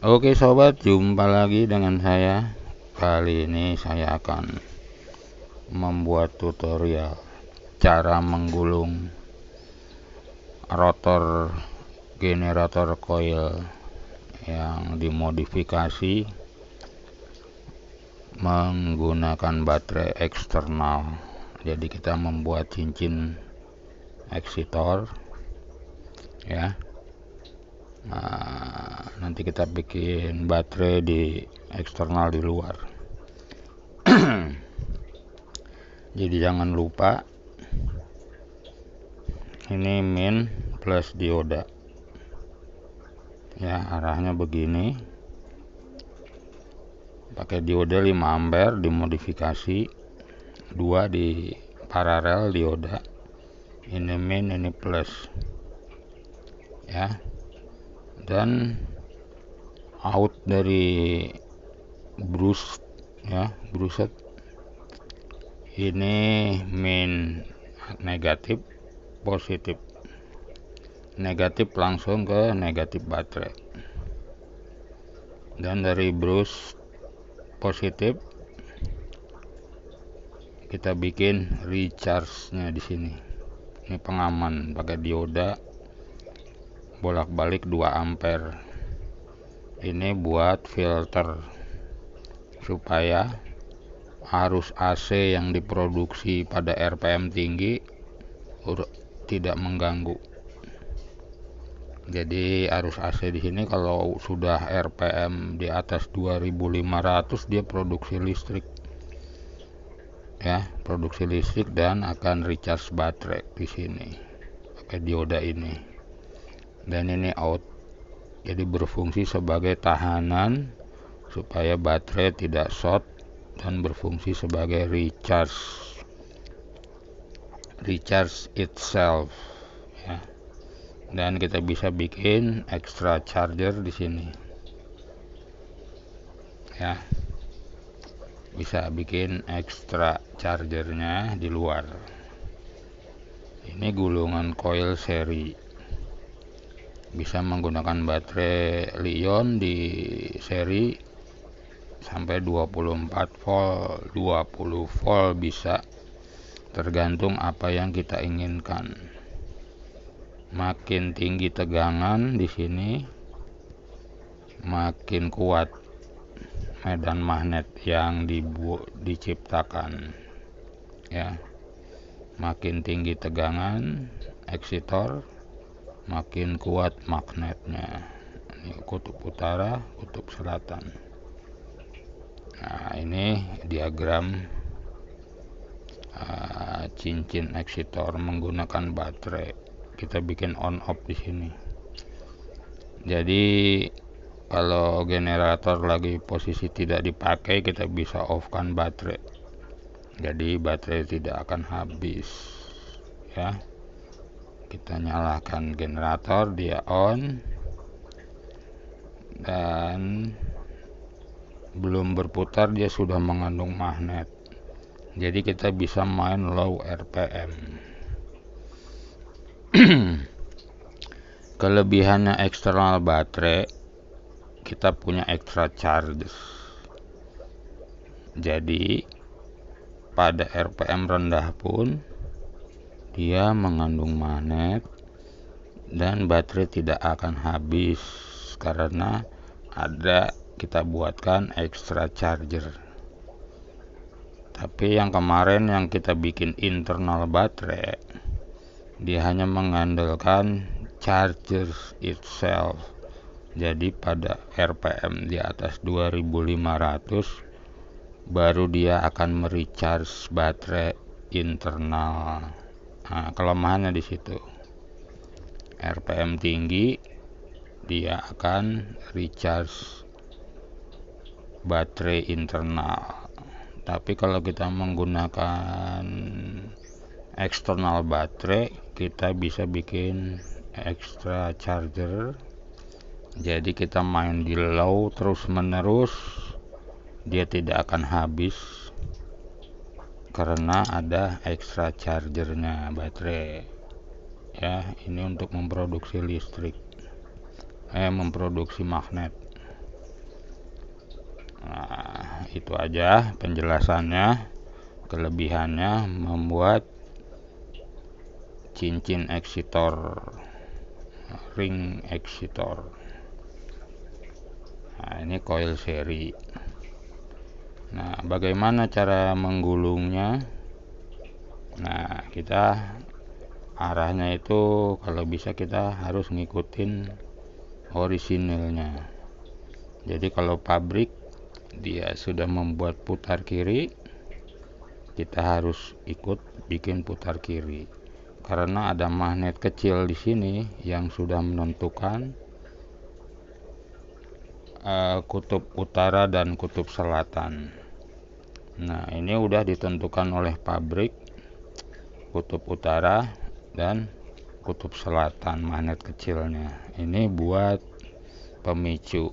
Oke sobat, jumpa lagi dengan saya. Kali ini saya akan membuat tutorial cara menggulung rotor generator coil yang dimodifikasi menggunakan baterai eksternal. Jadi kita membuat cincin eksitor ya. Nanti kita bikin baterai di eksternal di luar. Jadi jangan lupa ini min plus dioda ya, arahnya begini, pakai dioda 5 ampere dimodifikasi, 2 di paralel dioda, ini min ini plus ya. Dan out dari brush ya, bruset ini min negatif, positif, negatif langsung ke negatif baterai. Dan dari brush positif kita bikin recharge-nya di sini. Ini pengaman pakai dioda bolak-balik 2 ampere. Ini buat filter supaya arus AC yang diproduksi pada RPM tinggi tidak mengganggu. Jadi arus AC di sini kalau sudah RPM di atas 2500 dia produksi listrik ya, produksi listrik dan akan recharge baterai di sini pakai dioda ini. Dan ini out, jadi berfungsi sebagai tahanan supaya baterai tidak short dan berfungsi sebagai recharge itself ya. Dan kita bisa bikin extra charger di sini ya, bisa bikin extra chargernya di luar. Ini gulungan coil seri, bisa menggunakan baterai Li-ion di seri sampai 24 volt, 20 volt bisa, tergantung apa yang kita inginkan. Makin tinggi tegangan di sini, makin kuat medan magnet yang diciptakan ya. Makin tinggi tegangan eksitor, makin kuat magnetnya. Ini kutub utara, kutub selatan. Nah, ini diagram cincin eksitor menggunakan baterai. Kita bikin on off di sini. Jadi kalau generator lagi posisi tidak dipakai, kita bisa off kan baterai. Jadi baterai tidak akan habis ya. Kita nyalakan generator, dia on, dan belum berputar dia sudah mengandung magnet. Jadi kita bisa main low RPM. Kelebihannya eksternal baterai, kita punya extra charge. Jadi pada RPM rendah pun dia mengandung magnet dan baterai tidak akan habis karena kita buatkan extra charger. Tapi yang kemarin yang kita bikin internal baterai, dia hanya mengandalkan charger itself. Jadi pada RPM di atas 2500 baru dia akan merecharge baterai internal. Nah, kelemahannya di situ. RPM tinggi dia akan recharge baterai internal. Tapi kalau kita menggunakan eksternal baterai, kita bisa bikin extra charger. Jadi kita main di low terus menerus, dia tidak akan habis karena ada extra chargernya baterai ya. Ini untuk memproduksi listrik, memproduksi magnet. Nah, itu aja penjelasannya. Kelebihannya membuat cincin eksitor, ring eksitor. Nah, ini coil seri. Nah, bagaimana cara menggulungnya? Nah, kita arahnya itu kalau bisa kita harus ngikutin orisinilnya. Jadi kalau pabrik dia sudah membuat putar kiri, kita harus ikut bikin putar kiri. Karena ada magnet kecil di sini yang sudah menentukan kutub utara dan kutub selatan. Nah, ini udah ditentukan oleh pabrik kutub utara dan kutub selatan magnet kecilnya. Ini buat pemicu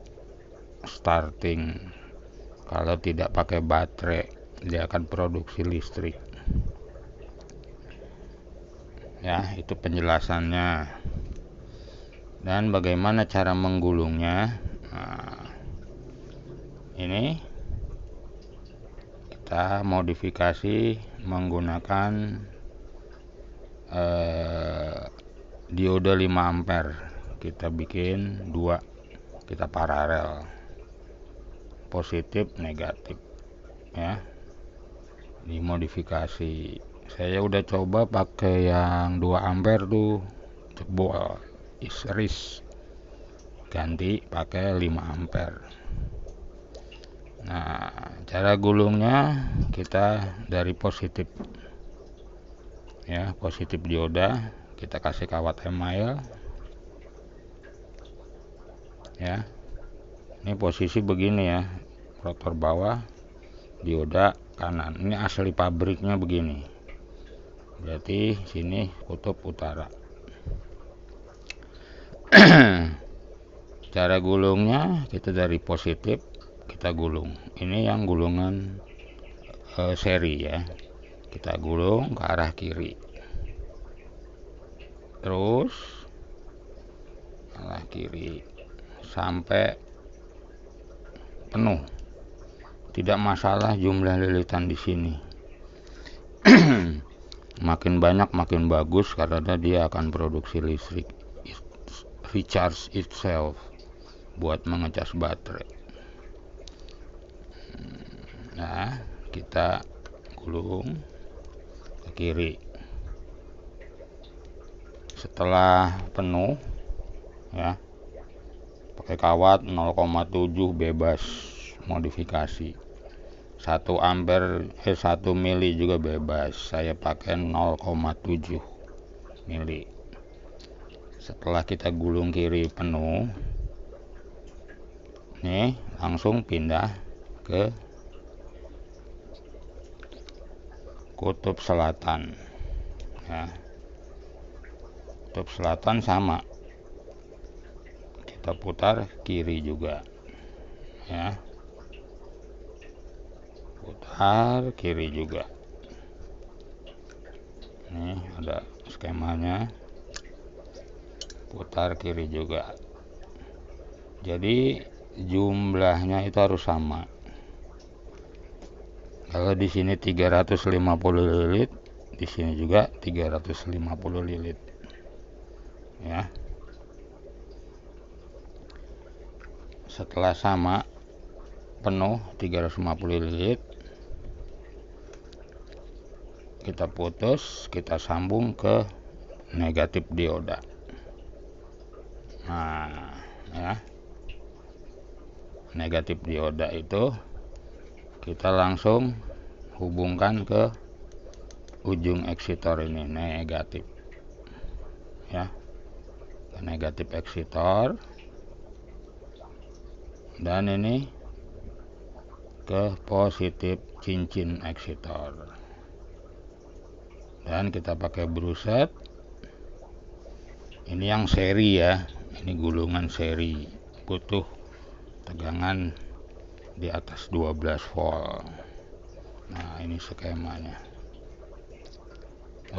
starting. Kalau tidak pakai baterai, dia akan produksi listrik. Ya, itu penjelasannya. Dan bagaimana cara menggulungnya? Nah, ini kita modifikasi menggunakan diode 5 ampere. Kita bikin 2, kita paralel, positif negatif ya, dimodifikasi. Saya udah coba pakai yang 2 ampere tuh, jebol, isris, ganti pakai 5 ampere. Nah, cara gulungnya kita dari positif ya, positif dioda, kita kasih kawat email ya. Ini posisi begini ya, rotor bawah, dioda kanan. Ini asli pabriknya begini. Berarti sini kutub utara. Cara gulungnya kita dari positif kita gulung. Ini yang gulungan seri ya. Kita gulung ke arah kiri. Terus arah kiri sampai penuh. Tidak masalah jumlah lilitan di sini. Makin banyak makin bagus karena dia akan produksi listrik, recharge itself, buat mengecas baterai. Nah, kita gulung ke kiri. Setelah penuh ya, pakai kawat 0,7 bebas modifikasi. 1 ampere 1 mili juga bebas. Saya pakai 0,7 mili. Setelah kita gulung kiri penuh, nih langsung pindah ke kutub selatan ya. Kutub selatan sama, kita putar kiri juga ya, putar kiri juga. Nih ada skemanya, putar kiri juga. Jadi jumlahnya itu harus sama. Kalau di sini 350 lilit, di sini juga 350 lilit ya. Setelah sama penuh 350 lilit, kita putus, kita sambung ke negatif dioda. Nah ya, negatif dioda itu kita langsung hubungkan ke ujung eksitor ini, negatif ya, ke negatif eksitor, dan ini ke positif cincin eksitor. Dan kita pakai bruset. Ini yang seri ya, ini gulungan seri, butuh tegangan di atas 12 volt. Nah, ini skemanya.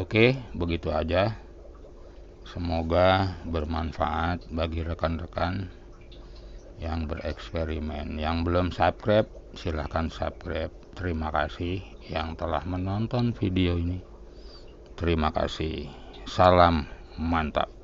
Oke, begitu aja. Semoga bermanfaat bagi rekan-rekan yang bereksperimen. Yang belum subscribe, silahkan subscribe. Terima kasih yang telah menonton video ini. Terima kasih. Salam mantap.